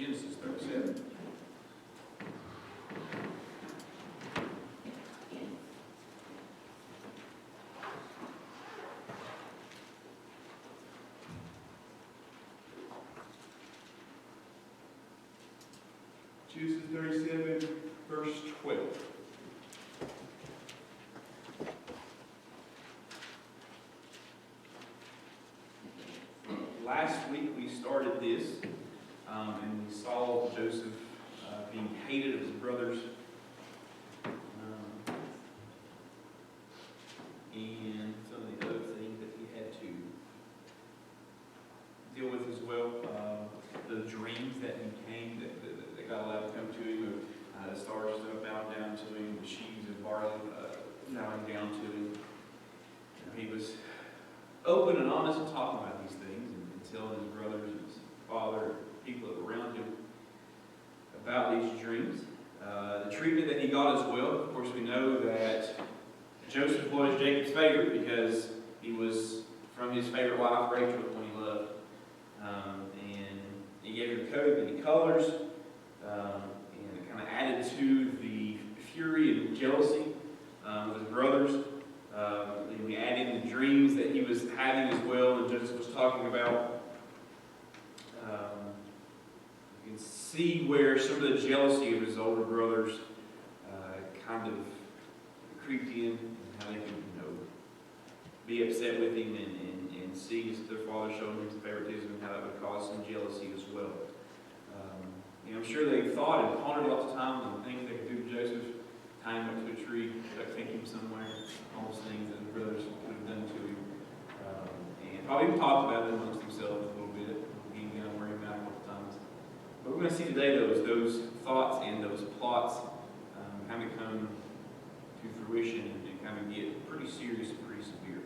Genesis 37. Genesis 37, verse 12. Last week we started this, and we saw Joseph being hated of his brothers, and some of the other things that he had to deal with as well. The dreams that he came, that God allowed to come to him, the stars bowing down to him, the sheaves of barley bowing down to him. He was open and honest and talking about these things and telling his brothers and his father, people around him, about these dreams. The treatment that he got as well. Of course, we know that Joseph was Jacob's favorite because he was from his favorite wife, Rachel, when he loved. And he gave her the coat of many colors, and it kind of added to the fury and jealousy of his brothers. And we add in the dreams that he was having as well, and Joseph was talking about. You can see where some of the jealousy of his older brothers kind of creeped in, and how they could, be upset with him and see their father showing him some favoritism, and how that would cause some jealousy as well. I'm sure they thought and pondered lots of times on things they could do to Joseph, tie him up to a tree, duct tape him somewhere, all those things that the brothers could have done to him. And probably even talked about it amongst themselves a little bit, being worried about it a couple times. But we're going to see today those thoughts and those plots kind of come to fruition and kind of get pretty serious and pretty severe.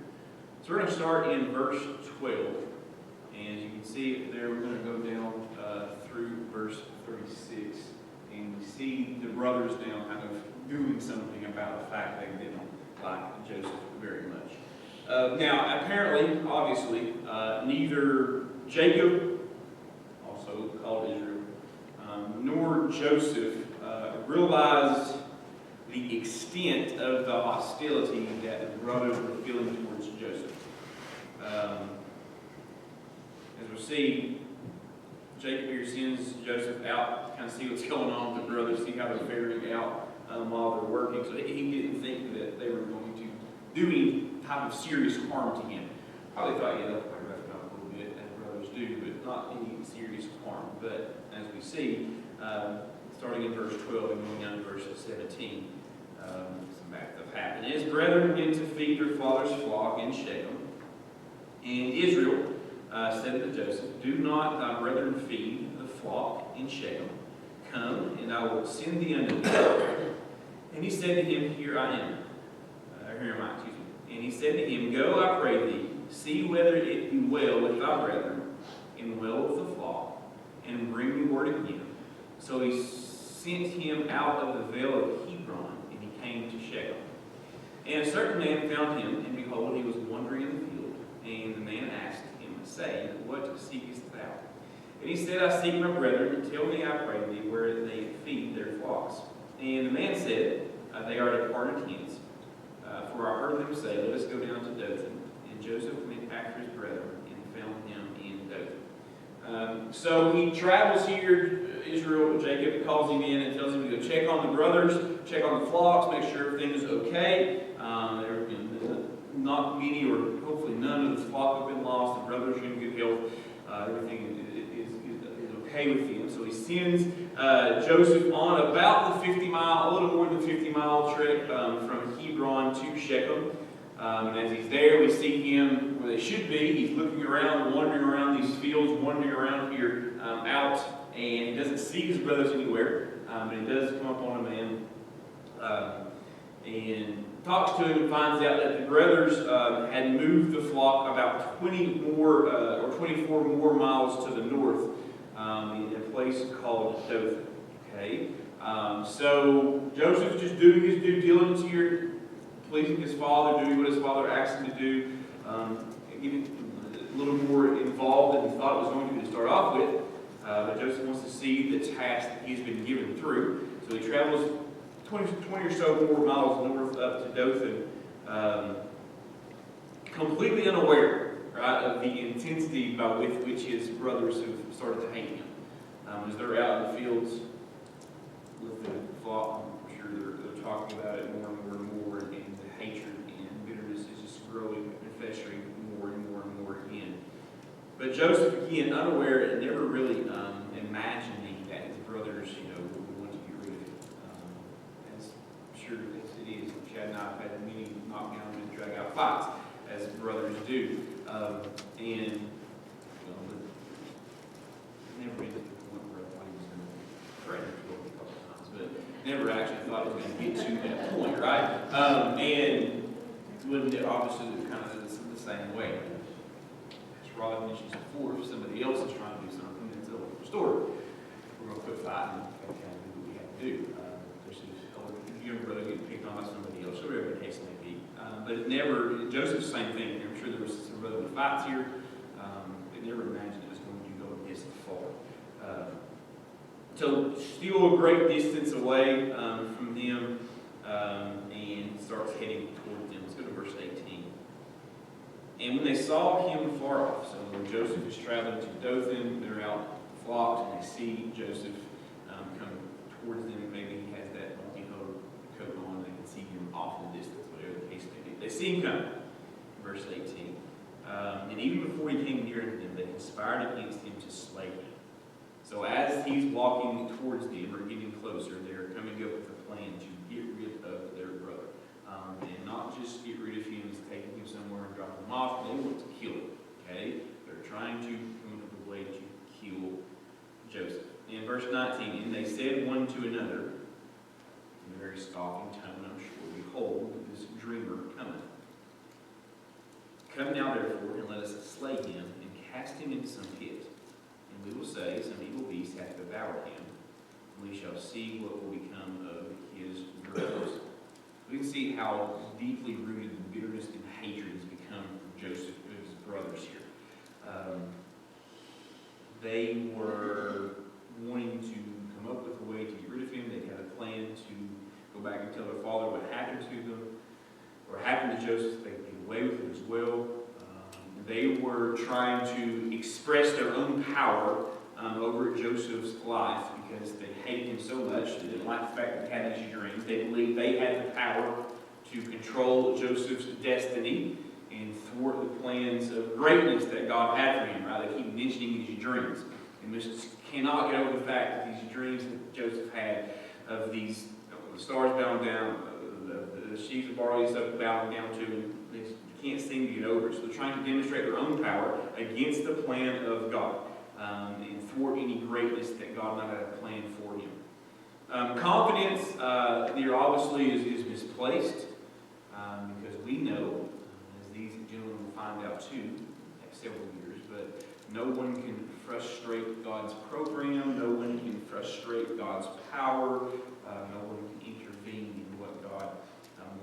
So we're going to start in verse 12. And as you can see there, we're going to go down through verse 36. And we see the brothers now kind of doing something about the fact they didn't like Joseph very much. Now, apparently, obviously, neither Jacob, also called Israel, nor Joseph realized the extent of the hostility that the brothers were feeling towards Joseph. As we'll see, Jacob here sends Joseph out to kind of see what's going on with the brothers, see how they're faring out while they're working. So he didn't think that they were going to do any type of serious harm to him. Probably thought, they'll probably rough him up a little bit, as brothers do, but not any serious harm. But as we see, starting in verse 12 and going down to verse 17, some bad stuff happened. His brethren began to feed their father's flock in Shechem. And Israel said to Joseph, "Do not thy brethren feed the flock in Shechem? Come, and I will send thee unto them." And he said to him, Here am I, excuse me. And he said to him, Go, I pray thee, see whether it be well with thy brethren, and well with the flock, and bring me word again. So he sent him out of the vale of Hebron, and he came to Shechem. And a certain man found him, and behold, he was wandering in the field. And the man asked him, saying, What seekest thou? And he said, I seek my brethren, and tell me, I pray thee, where they feed their flocks. And the man said, They are departed hence. For I heard them say, Let us go down to Dothan. And Joseph went after his brethren, and found him in Dothan. So he travels here. Israel, Jacob calls him in and tells him to go check on the brothers, check on the flocks, make sure everything is okay. Not many, or hopefully none of the flock have been lost. The brothers are in good health. Everything is okay with them. So he sends Joseph on about the 50-mile, a little more than 50-mile trek from Hebron to Shechem. And as he's there, we see him where they should be. He's looking around, wandering around these fields, wandering around here out, and he doesn't see his brothers anywhere. But he does come upon a man and talks to him and finds out that the brothers had moved the flock about 20 more or 24 more miles to the north in a place called Dothan. Okay, so Joseph's just doing his due diligence here, pleasing his father, doing what his father asked him to do, getting a little more involved than he thought it was going to start off with. But Joseph wants to see the task that he's been given through. So he travels 20 or so more miles north up to Dothan, completely unaware, right, of the intensity by which his brothers have started to hate him. As they're out in the fields with the flock, I'm sure they're talking about it more and more and more, and the hatred and bitterness is just growing and festering more and more and more again. But Joseph, again, unaware and never really imagining that his brothers, would want to get rid of him. As sure as it is, Chad and I have had many knockdown and drag out fights, as brothers do. And never been to the point where I thought he was going to threaten to kill me a couple times, but never actually thought he was going to get to that point, right? And wouldn't it obviously kind of the same way? As Rod mentioned before, if somebody else is trying to do something that's a little story, we're going to quit fighting and kind of do what we have to do. There's a younger brother getting picked on by somebody else, or whatever the case may be. But it never, Joseph's the same thing. I'm sure there was some brotherly fights here. They never imagined it was going to go this far. So still a great distance away from them, and starts heading toward them. Let's go to verse 18. And when they saw him far off, so when Joseph is traveling to Dothan, they're out flocked, and they see Joseph coming towards them. Maybe he has that multi-coat coat on, and they can see him off in the distance, whatever the case may be. They see him coming. Verse 18. And even before he came near to them, they conspired against him to slay him. So as he's walking towards them, or getting closer, they're coming up with a plan to get rid of their brother. And not just get rid of him, taking him somewhere and dropping him off. They want to kill him. Okay? They're trying to come up with a way to kill Joseph. In verse 19, and they said one to another, in a very scoffing tone, I'm sure, behold, this dreamer cometh. Come now, therefore, and let us slay him, and cast him into some pit. And we will say, some evil beast hath devoured him, and we shall see what will become of his brothers. We can see how deeply rooted the bitterness and hatred has become from Joseph and his brothers here. They were wanting to come up with a way to get rid of him. They had a plan to go back and tell their father what happened to them, or happened to Joseph. They could get away with it as well. They were trying to express their own power over Joseph's life because they hated him so much. They didn't like the fact that he had these dreams. They believed they had the power to control Joseph's destiny and thwart the plans of greatness that God had for him. Right? They keep mentioning these dreams. And just cannot get over the fact that these dreams that Joseph had of these the stars bowing down, the sheaves of barley stuff bowing down to him. They can't seem to get over it. So they're trying to demonstrate their own power against the plan of God and thwart any greatness that God might have planned for him. Confidence there obviously is misplaced because we know, as these gentlemen will find out too, next several years, but no one can frustrate God's program, no one can frustrate God's power, no one can intervene in what God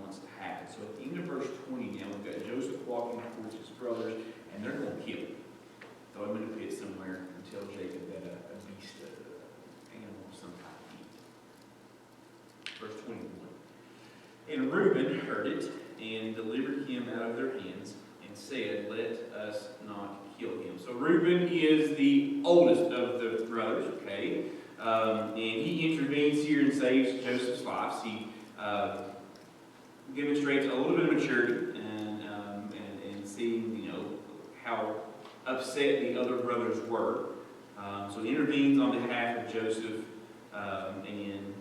wants to happen. So at the end of verse 20 now, we've got Joseph walking towards his brothers, and they're going to kill him. Throw him in a pit somewhere and tell Jacob that a beast, an animal of some kind eat. Verse 21. And Reuben heard it and delivered him out of their hands and said, let us not kill him. So Reuben is the oldest of the brothers, okay? And he intervenes here and saves Joseph's life. He demonstrates a little bit of maturity and seeing, how upset the other brothers were. So he intervenes on behalf of Joseph and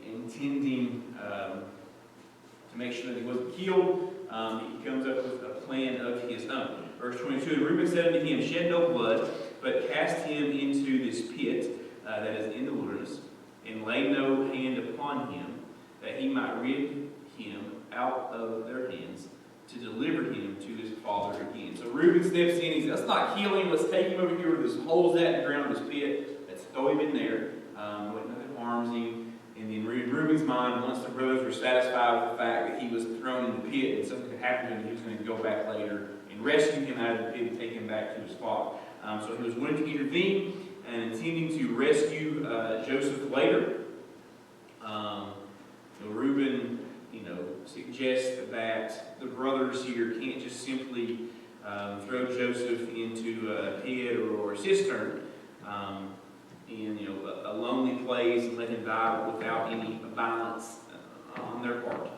intending to make sure that he wasn't killed. He comes up with a plan of his own. Verse 22, and Reuben said unto him, shed no blood, but cast him into this pit that is in the wilderness, and lay no hand upon him, that he might rid him out of their hands, to deliver him to his father again. So Reuben steps in, he says, let's not kill him, let's take him over here where this hole's at in the ground of this pit, let's throw him in there, when nothing harms him. And then in Reuben's mind, once the brothers were satisfied with the fact that he was thrown in the pit and something could happen to him, he was going to go back later and rescue him out of the pit and take him back to his father. So he was willing to intervene, and intending to rescue Joseph later. Reuben, suggests that the brothers here can't just simply throw Joseph into a pit or a cistern in a lonely place and let him die without any violence on their part.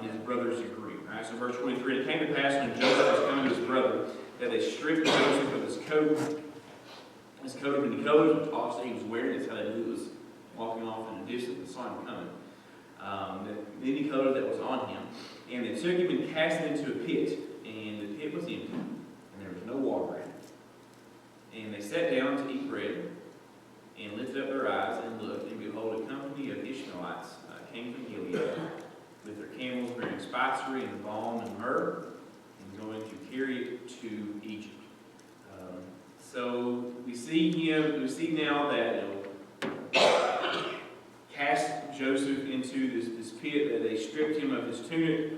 His brothers agree. Right? So verse 23, it came to pass when Joseph was coming to his brother that they stripped Joseph of his coat of many colors, which obviously he was wearing. That's how they knew he was walking off in the distance and saw him coming. The many colors that was on him. And they took him and cast him into a pit, and the pit was empty, and there was no water in it. And they sat down to eat bread, and lifted up their eyes and looked, and behold, a company of Ishmaelites came from Gilead, with their camels bearing spicery and balm and myrrh, and going to carry it to Egypt. So we see now that cast Joseph into this pit, that they stripped him of his tunic,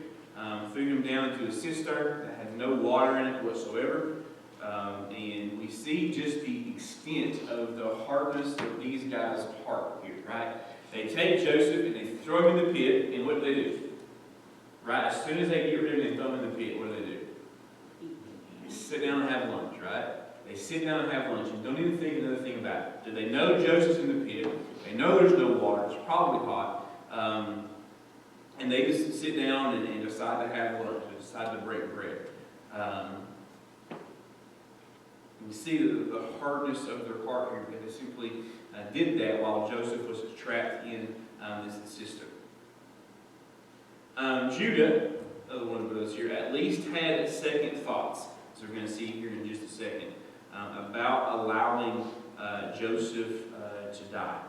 threw him down into a cistern that had no water in it whatsoever. And we see just the extent of the hardness of these guys' heart here, right? They take Joseph and they throw him in the pit, and what do they do? Right? As soon as they get rid of him and throw him in the pit, what do? They sit down and have lunch, right? They sit down and have lunch and don't even think another thing about it. Do they know Joseph's in the pit? They know there's no water. It's probably hot. And they just sit down and decide to have lunch. They decide to break bread. We see the hardness of their heart here, because they simply did that while Joseph was trapped in this cistern. Judah, another one of those here, at least had second thoughts, as we're going to see here in just a second, about allowing Joseph to die.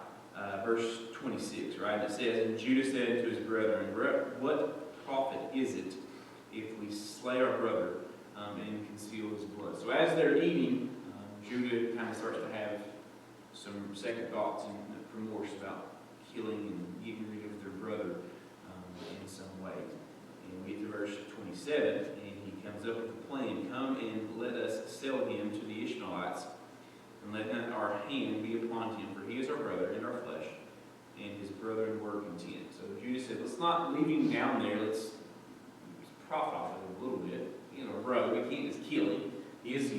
Verse 26, right? It says, and Judah said unto his brethren, what profit is it if we slay our brother and conceal his blood? So as they're eating, Judah kind of starts to have some second thoughts and remorse about killing and getting rid of their brother in some way. And we get to verse 27, and he comes up with a plan. Come and let us sell him to the Ishmaelites, and let not our hand be upon him, for he is our brother and our flesh, and his brethren were content. So Judah said, let's not leave him down there. Let's profit off of him a little bit. Bro, we can't just kill him. He is,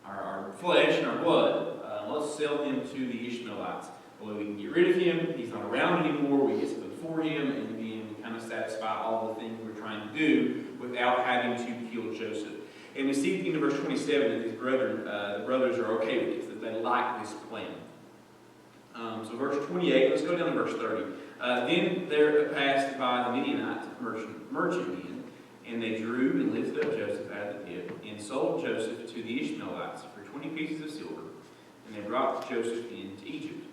our flesh and our blood. Let's sell him to the Ishmaelites. Well, we can get rid of him. He's not around anymore. We get something for him, and then we kind of satisfy all the things we're trying to do without having to kill Joseph. And we see at the end of verse 27 that these brethren, the brothers are okay with this, that they like this plan. So verse 28, let's go down to verse 30. Then there passed by the Midianite merchantmen, and they drew and lifted up Joseph out of the pit, and sold Joseph to the Ishmaelites for 20 pieces of silver, and they brought Joseph into Egypt.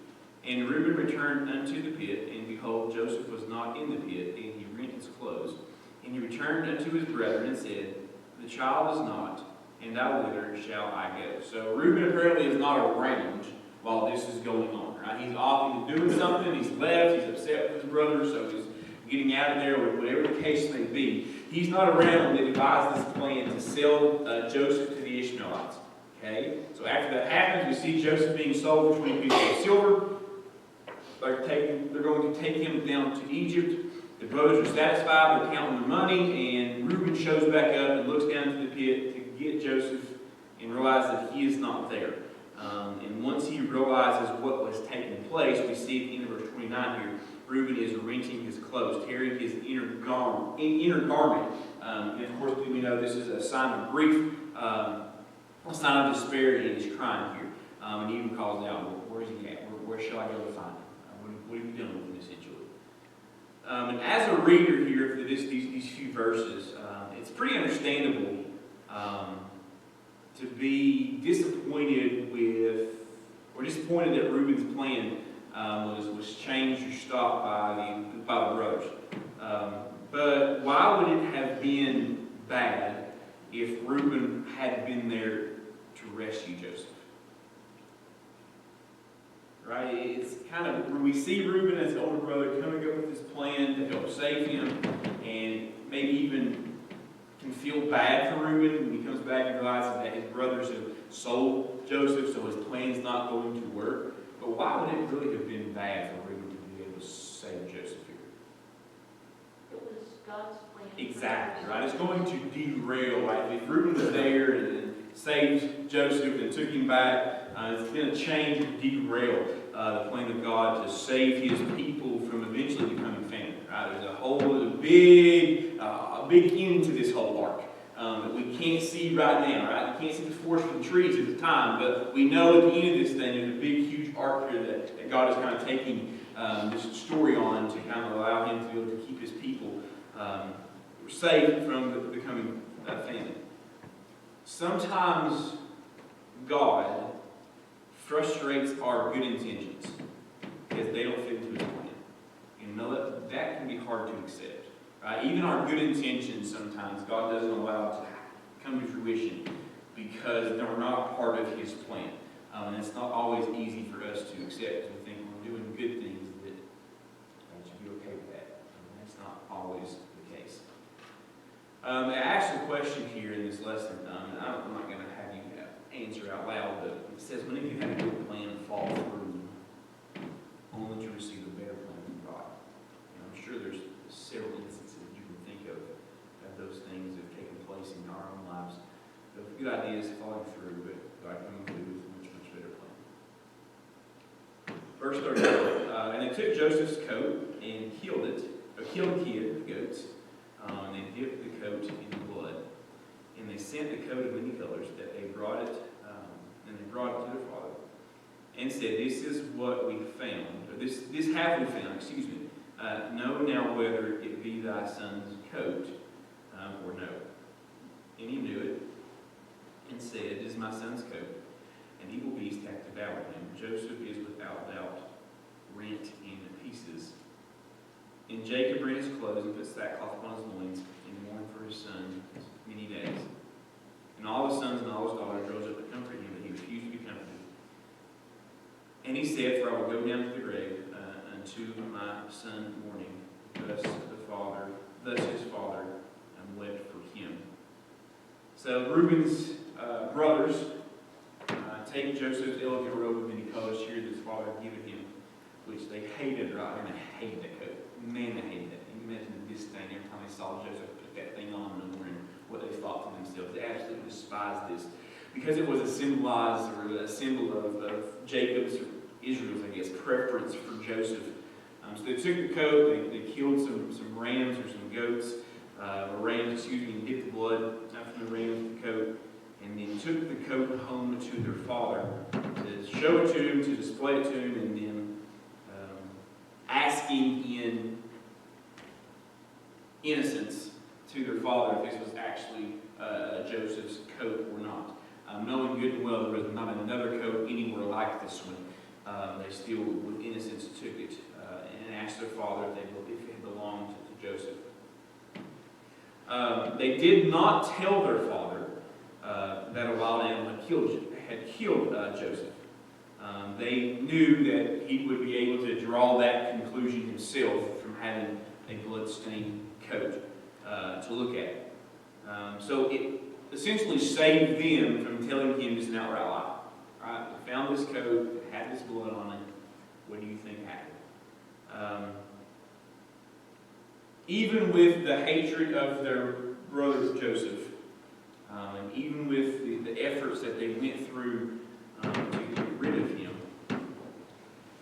And Reuben returned unto the pit, and behold, Joseph was not in the pit, and he rent his clothes. And he returned unto his brethren and said, the child is not, and now whither shall I go? So Reuben apparently is not around while this is going on. Right? He's off, he's doing something, he's left, he's upset with his brother, so he's getting out of there, whatever the case may be. He's not around when they devise this plan to sell Joseph to the Ishmaelites. Okay? So after that happens, we see Joseph being sold for 20 pieces of silver. They're going to take him down to Egypt. The brothers are satisfied, they're counting the money, and Reuben shows back up and looks down to the pit to get Joseph and realizes that he is not there. And once he realizes what was taking place, we see at the end of verse 29 here, Reuben is renting his clothes, tearing his inner garment. And of course, we know this is a sign of grief, a sign of despair, and he's crying here. And he even calls out, where's he at? Where shall I go to find him? What are you doing with this situation? And as a reader here for these few verses, it's pretty understandable to be disappointed that Reuben's plan was changed or stopped by the brothers. But why would it have been bad if Reuben had been there to rescue Joseph? Right? It's kind of, we see Reuben as the older brother coming up with this plan to help save him, and maybe even can feel bad for Reuben when he comes back and realizes that his brothers have sold Joseph, so his plan's not going to work. But why would it really have been bad for Reuben to be able to save Joseph here? It was God's plan. Exactly, right? It's going to derail, right? If Reuben was there and saved Joseph and took him back, it's going to change and derail the plan of God to save his people from eventually becoming famine, right? There's a big end to this whole arc that we can't see right now, right? We can't see the forest for the trees at the time, but we know at the end of this thing there's a big, huge arc here that God is kind of taking this story on to kind of allow him to be able to keep his people safe from becoming famine. Sometimes God frustrates our good intentions because they don't fit into his plan. You know, that can be hard to accept. Right? Even our good intentions sometimes God doesn't allow to come to fruition because they're not part of his plan. And it's not always easy for us to accept. We think we're doing good things that should be okay with that. And that's not always the case. I asked a question here in this lesson, and I'm not going to have you answer out loud, but it says, when have you had a good plan fall through only to receive a better plan from God? And I'm sure there's several instances you can think of those things that have taken place in our own lives. So good ideas falling through, but God coming through with a much, much better plan. Verse 39, and they took Joseph's coat and killed a kid of goats, and they dipped the coat in blood. And they sent the coat of many colors that they brought it, and they brought it to their father, and said, "This is what we found, or this have we found, excuse me. Know now whether it be thy son's coat, or no." And he knew it, and said, "It is my son's coat. An evil beast hath devoured him. Joseph is without doubt rent in pieces." And Jacob rent his clothes and put sackcloth upon his loins, and mourned for his son many days. And all his sons and all his daughters rose up to comfort him, but he refused to be comforted. And he said, "For I will go down to the grave unto my son mourning." Thus his father wept for him. So Reuben's brothers take Joseph's elegant robe of many colors here that his father had given him, which they hated, right? And they hated that coat. Man, they hated that. You can imagine the disdain every time they saw Joseph put that thing on and wondering what they thought to themselves. They absolutely despised this because it was a symbol of Jacob's, or Israel's, I guess, preference for Joseph. So they took the coat, they killed some rams or some goats, and dipped the blood from the rams in the coat, and then took the coat home to their father to show it to him, to display it to him, and then asking in innocence to their father if this was actually Joseph's coat or not. Knowing good and well there was not another coat anywhere like this one, they still, with innocence, took it and asked their father if it had belonged to Joseph. They did not tell their father that a wild animal had killed Joseph. They knew that he would be able to draw that conclusion himself from having a blood-stained coat to look at. So it essentially saved them from telling him just an outright lie. Right? They found this coat, it had this blood on it. What do you think happened? Even with the hatred of their brother Joseph, and even with the efforts that they went through to get rid of him,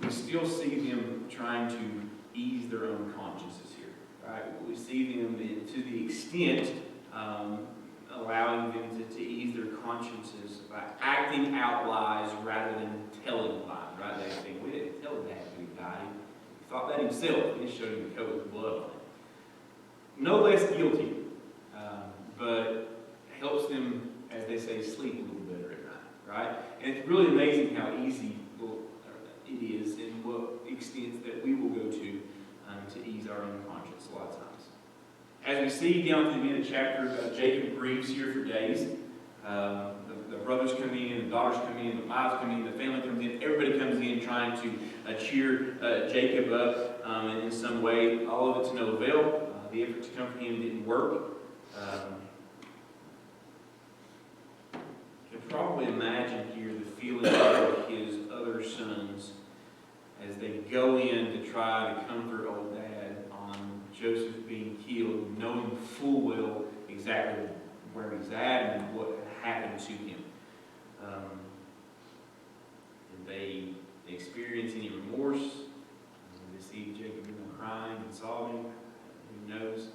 we still see them trying to ease their own consciences here. Right? We see them to the extent allowing them to ease their consciences by acting out lies rather than telling lies. Right? They think, we didn't tell him that he died. He thought that himself. He showed him the coat with blood on it. No less guilty, but helps them, as they say, sleep a little better at night. Right? And it's really amazing how easy it is and what extents that we will go to ease our own conscience a lot of times. As we see down to the end of the chapter, Jacob grieves here for days. The brothers come in, the daughters come in, the wives come in, the family comes in, everybody comes in trying to cheer Jacob up in some way. All of it to no avail. The effort to comfort him didn't work. You can probably imagine here the sons as they go in to try to comfort old dad on Joseph being killed, knowing full well exactly where he's at and what happened to him. Did they experience any remorse? Did they see Jacob crying and sobbing? Who knows?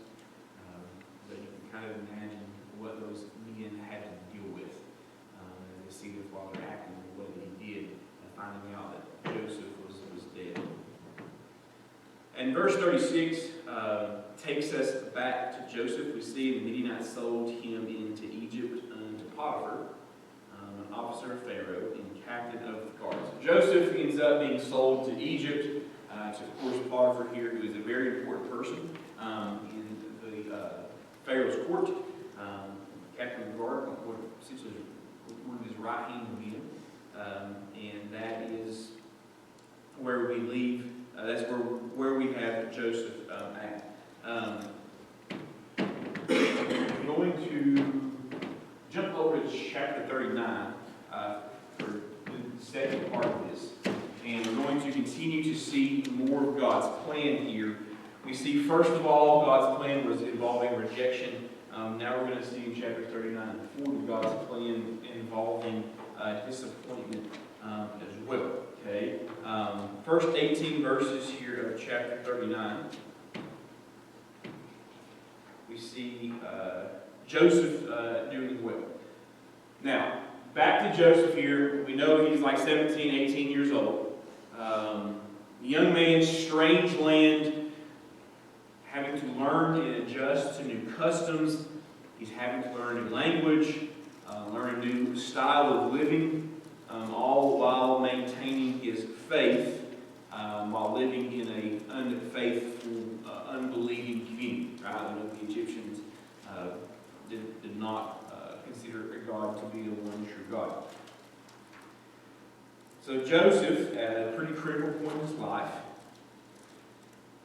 But you can kind of imagine what those men had to deal with as they see their father acting the way that he did and finding out that Joseph was dead. And verse 36 takes us back to Joseph. We see the Midianites sold him into Egypt unto Potiphar, an officer of Pharaoh and captain of the guard. So Joseph ends up being sold to Egypt, to, of course, Potiphar here, who is a very important person in the Pharaoh's court. Captain of the guard, essentially one of his right-hand men. And that is where we leave. That's where we have Joseph at. We're going to jump over to chapter 39 for the second part of this. And we're going to continue to see more of God's plan here. We see, first of all, God's plan was involving rejection. Now we're going to see in chapter 39 before God's plan involving disappointment as well. Okay. First 18 verses here of chapter 39. We see Joseph doing well. Now, back to Joseph here. We know he's like 17, 18 years old. Young man, strange land, having to learn and adjust to new customs. He's having to learn a new language, learn a new style of living, all while maintaining his faith, while living in an unfaithful, unbelieving community. Right? I know the Egyptians did not consider God to be the one true God. So Joseph, at a pretty critical point in his life,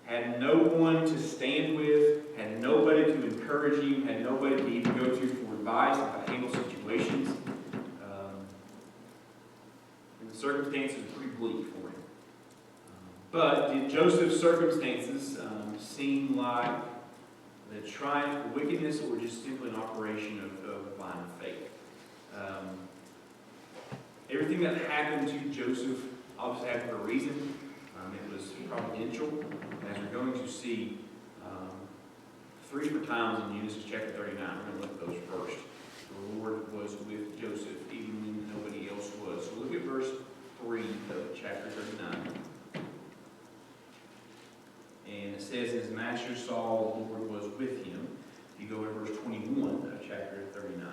had no one to stand with, had nobody to encourage him, had nobody to even go to for advice on how to handle situations. And the circumstances were pretty bleak for him. But did Joseph's circumstances seem like the triumph of wickedness, or just simply an operation of blind faith? Everything that happened to Joseph obviously happened for a reason. It was providential. As we're going to see 3 different times in Genesis chapter 39, we're going to look at those first. The Lord was with Joseph even when nobody else was. So look at verse 3 of chapter 39. And it says, his master saw the Lord was with him. If you go to verse 21 of chapter 39,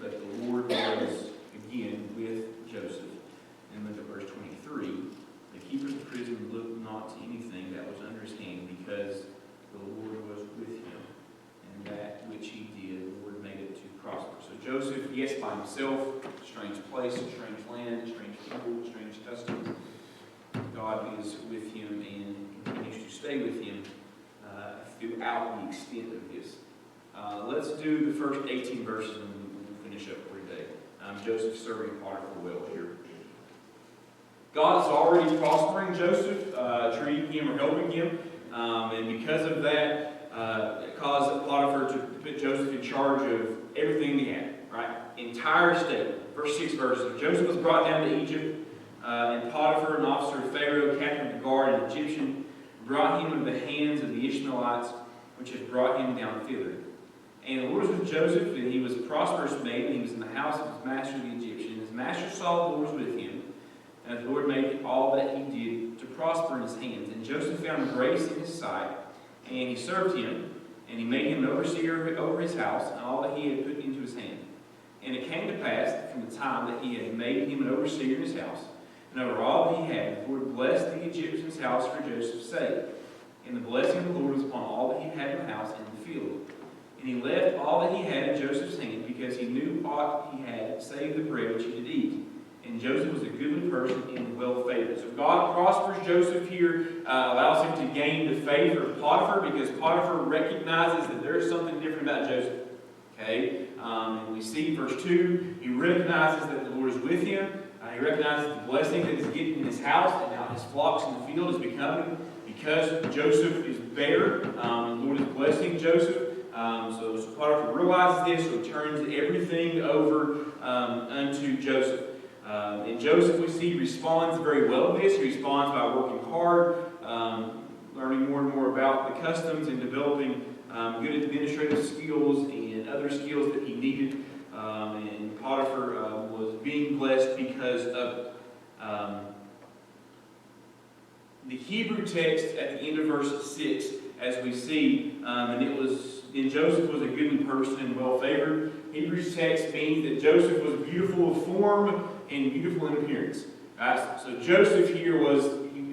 but the Lord was again with Joseph. And look at verse 23. The keepers of the prison looked not to anything that was under his hand, because the Lord was with him. And that which he did, the Lord made it to prosper. So Joseph, yes, by himself, strange place, strange land, strange people, strange customs. God is with him and continues to stay with him throughout the extent of this. Let's do the first 18 verses and we'll finish up for today. Joseph serving Potiphar well here. God is already prospering Joseph, treating him or helping him. And because of that, it caused Potiphar to put Joseph in charge of everything he had, right? Entire state. First 6 verses. Joseph was brought down to Egypt, and Potiphar, an officer of Pharaoh, captain of the guard, an Egyptian, brought him into the hands of the Ishmaelites, which had brought him down thither. And the Lord was with Joseph, and he was a prosperous man, and he was in the house of his master the Egyptian. And his master saw the Lord was with him, and the Lord made all that he did to prosper in his hands. And Joseph found grace in his sight, and he served him, and he made him an overseer over his house, and all that he had put into his hand. And it came to pass, from the time that he had made him an overseer in his house, and over all that he had, the Lord blessed the Egyptian's house for Joseph's sake. And the blessing of the Lord was upon all that he had in the house and in the field. And he left all that he had in Joseph's hand, because he knew aught he had, save the bread which he did eat. And Joseph was a goodly person and well favored. So God prospers Joseph here, allows him to gain the favor of Potiphar, because Potiphar recognizes that there is something different about Joseph. Okay? And we see verse 2, he recognizes that the Lord is with him. He recognizes the blessing that is getting in his house and how his flocks in the field is becoming because Joseph is there. The Lord is blessing Joseph. So Potiphar realizes this, so he turns everything over unto Joseph. And Joseph, we see, responds very well to this. He responds by working hard, learning more and more about the customs and developing good administrative skills and other skills that he needed. And Potiphar was being blessed because of it. The Hebrew text at the end of verse 6, as we see, and Joseph was a goodly person and well-favored. Hebrews text means that Joseph was beautiful of form and beautiful in appearance. Right? So Joseph here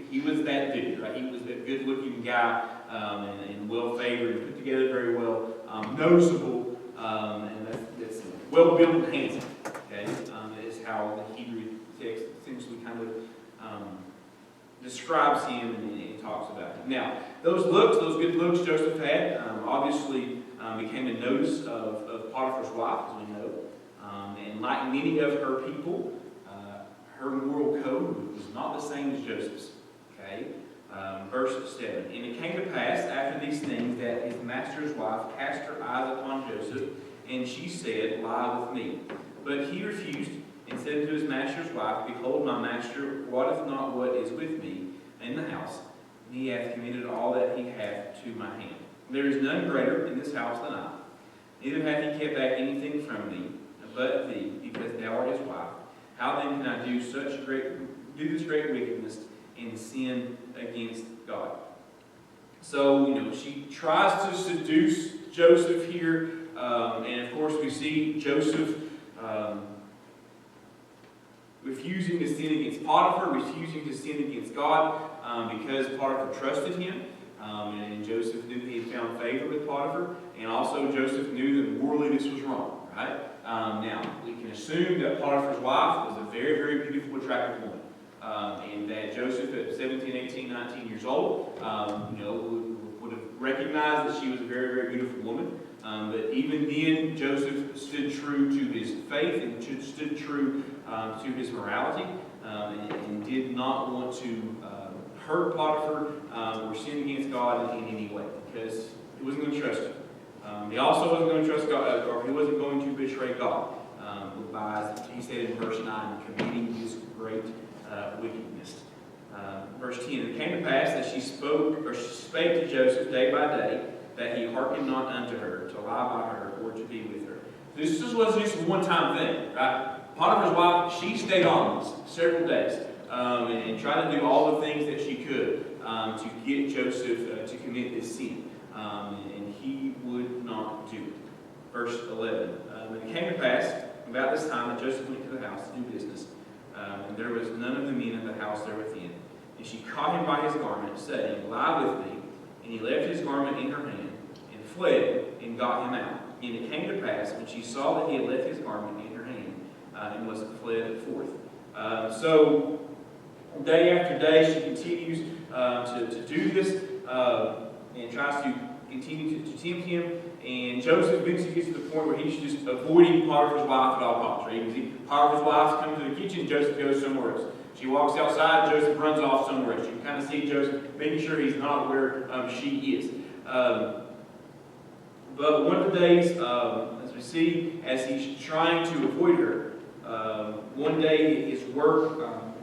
he was that dude, right? He was that good-looking guy and well-favored and put together very well, noticeable, and that's well-built and handsome. Okay, that is how the Hebrew text essentially kind of describes him and talks about him. Now, those good looks Joseph had, obviously became a notice of Potiphar's wife, as we know. And like many of her people, her moral code was not the same as Joseph's. Okay? Verse 7. And it came to pass after these things that his master's wife cast her eyes upon Joseph, and she said, Lie with me. But he refused, and said to his master's wife, Behold, my master wotteth not what is with me in the house, and he hath committed all that he hath to my hand. There is none greater in this house than I. Neither hath he kept back anything from me, but thee, because thou art his wife. How then can I do this great wickedness and sin against God? So, she tries to seduce Joseph here, and of course we see Joseph refusing to sin against Potiphar, refusing to sin against God, because Potiphar trusted him. And Joseph knew he had found favor with Potiphar, and also Joseph knew that morally this was wrong, right? Now, we can assume that Potiphar's wife was a very, very beautiful, attractive woman, and that Joseph at 17, 18, 19 years old, would have recognized that she was a very, very beautiful woman. But even then, Joseph stood true to his faith and stood true to his morality, and did not want to hurt Potiphar or sin against God in any way, because he wasn't going to trust him. He also wasn't going to trust God, or he wasn't going to betray God by, as he said in verse 9, committing this great wickedness. Verse 10, and it came to pass that she spake to Joseph day by day, that he hearkened not unto her, to lie by her, or to be with her. This wasn't just a one-time thing, right? Potiphar's wife, she stayed on this several days, and tried to do all the things that she could to get Joseph to commit this sin. And he would not do it. Verse 11, and it came to pass about this time that Joseph went to the house to do business, and there was none of the men of the house there within. And she caught him by his garment, saying, Lie with me. And he left his garment in her hand, and fled, and got him out. And it came to pass, when she saw that he had left his garment in her hand, and was fled forth. So, day after day, she continues to do this, and tries to continue to tempt him. And Joseph eventually gets to the point where he's just avoiding Potiphar's wife at all costs. Right? You can see Potiphar's wife comes to the kitchen, Joseph goes somewhere else. She walks outside, Joseph runs off somewhere else. You can kind of see Joseph making sure he's not where she is. But one of the days, as we see, as he's trying to avoid her, one day his work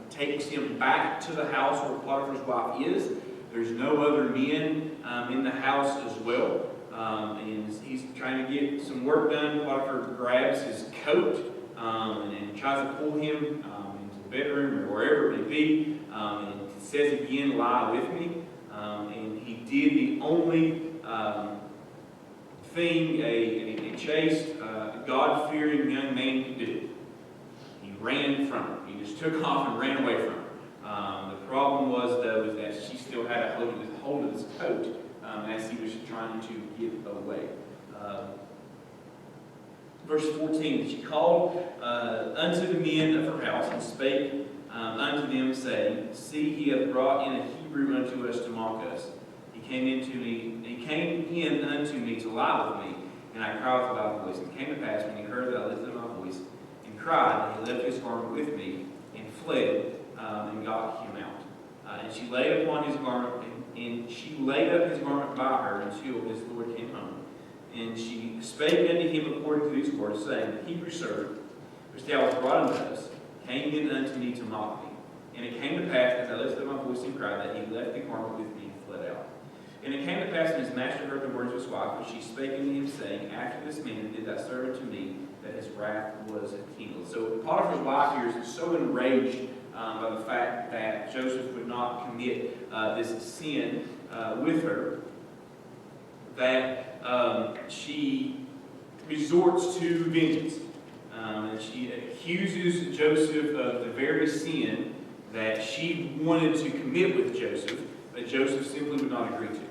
takes him back to the house where Potiphar's wife is. There's no other men in the house as well. And he's trying to get some work done. Potiphar grabs his coat and tries to pull him into the bedroom or wherever it may be. And says again, Lie with me. And he did the only thing a chaste, God-fearing young man could do. He ran from her. He just took off and ran away from her. The problem was, though, is that she still had a hold of his coat as he was trying to get away. Verse 14, she called unto the men of her house, and spake unto them, saying, See, he hath brought in a Hebrew unto us to mock us. He came in unto me to lie with me, and I cried with a loud voice. And it came to pass, when he heard that I lifted my voice and cried, and he left his garment with me, and fled and got him out. And she laid upon his garment, and she laid up his garment by her until his Lord came home. And she spake unto him according to these words, saying, The Hebrew servant, which thou hast brought unto us, came in unto me to mock me. And it came to pass, as I lifted up my voice and cried, that he left the garment with me and fled out. And it came to pass, when his master heard the words of his wife, which she spake unto him, saying, After this man did thy servant to me, that his wrath was kindled. So Potiphar's wife here is so enraged by the fact that Joseph would not commit this sin with her, that she resorts to vengeance. And she accuses Joseph of the very sin that she wanted to commit with Joseph, but Joseph simply would not agree to.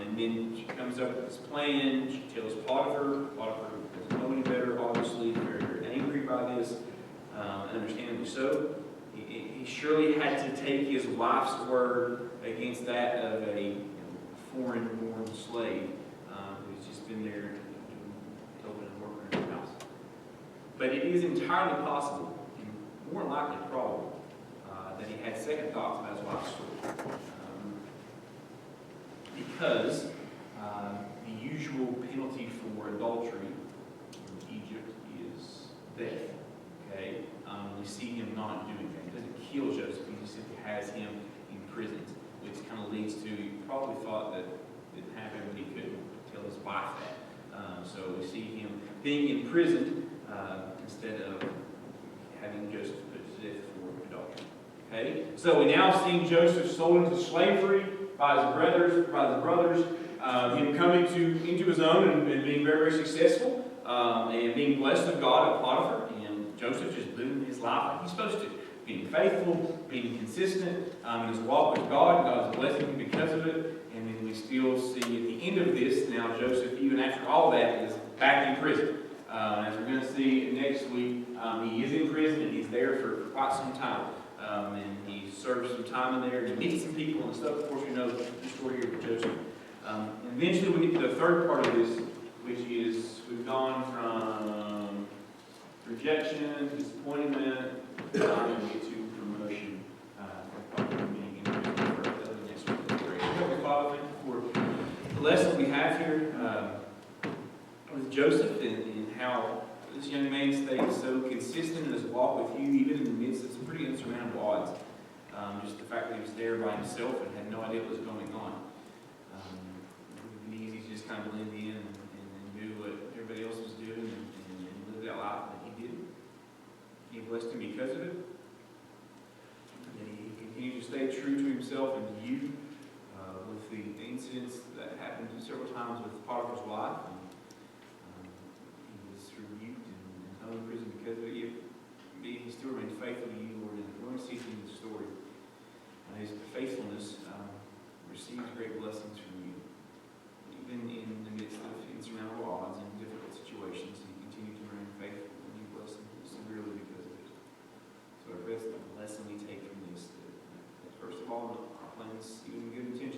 And then she comes up with this plan. She tells Potiphar. Potiphar doesn't know any better, obviously, very, very angry by this, understandably so. He surely had to take his wife's word against that of a foreign-born slave who's just been there helping and working in her house. But it is entirely possible, and more likely probable, that he had second thoughts about his wife's story. Because the usual penalty for adultery in Egypt is death. Okay? We see him not doing that. He doesn't kill Joseph, he just simply has him imprisoned, which kind of leads to, he probably thought that it didn't happen, but he couldn't tell his wife that. So we see him being imprisoned instead of having Joseph put to death for adultery. Okay? So we now see Joseph sold into slavery by his brothers, him coming into his own and being very, very successful, and being blessed of God at Potiphar, and Joseph just living his life like he's supposed to, being faithful, being consistent in his walk with God. God is blessing him because of it, and then we still see at the end of this, now Joseph, even after all that, is back in prison. As we're going to see next week, he is in prison, and he's there for quite some time. And he serves some time in there, and he meets some people and stuff. Of course, we know the story here with Joseph. And eventually we get to the third part of this, which is we've gone from rejection, disappointment, and we get to promotion. Being in prison for the next week. Heavenly Father, thank you for the lesson we have here with Joseph and how this young man stayed so consistent in his walk with you, even in the midst of some pretty insurmountable odds. Just the fact that he was there by himself and had no idea what was going on. It would be easy to just kind of blend in and do what everybody else was doing and live that life, but he didn't. He blessed him because of it. And he continued to stay true to himself and to you with the incidents that happened several times with Potiphar's wife. Rebuked and held in prison because of it. He still remains faithful to you, Lord, and we're going to see in the story. His faithfulness receives great blessings from you. Even in the midst of insurmountable odds and difficult situations, you continue to remain faithful, and you bless him severely because of it. So I guess the lesson we take from this, that first of all, our plans, even good intentions,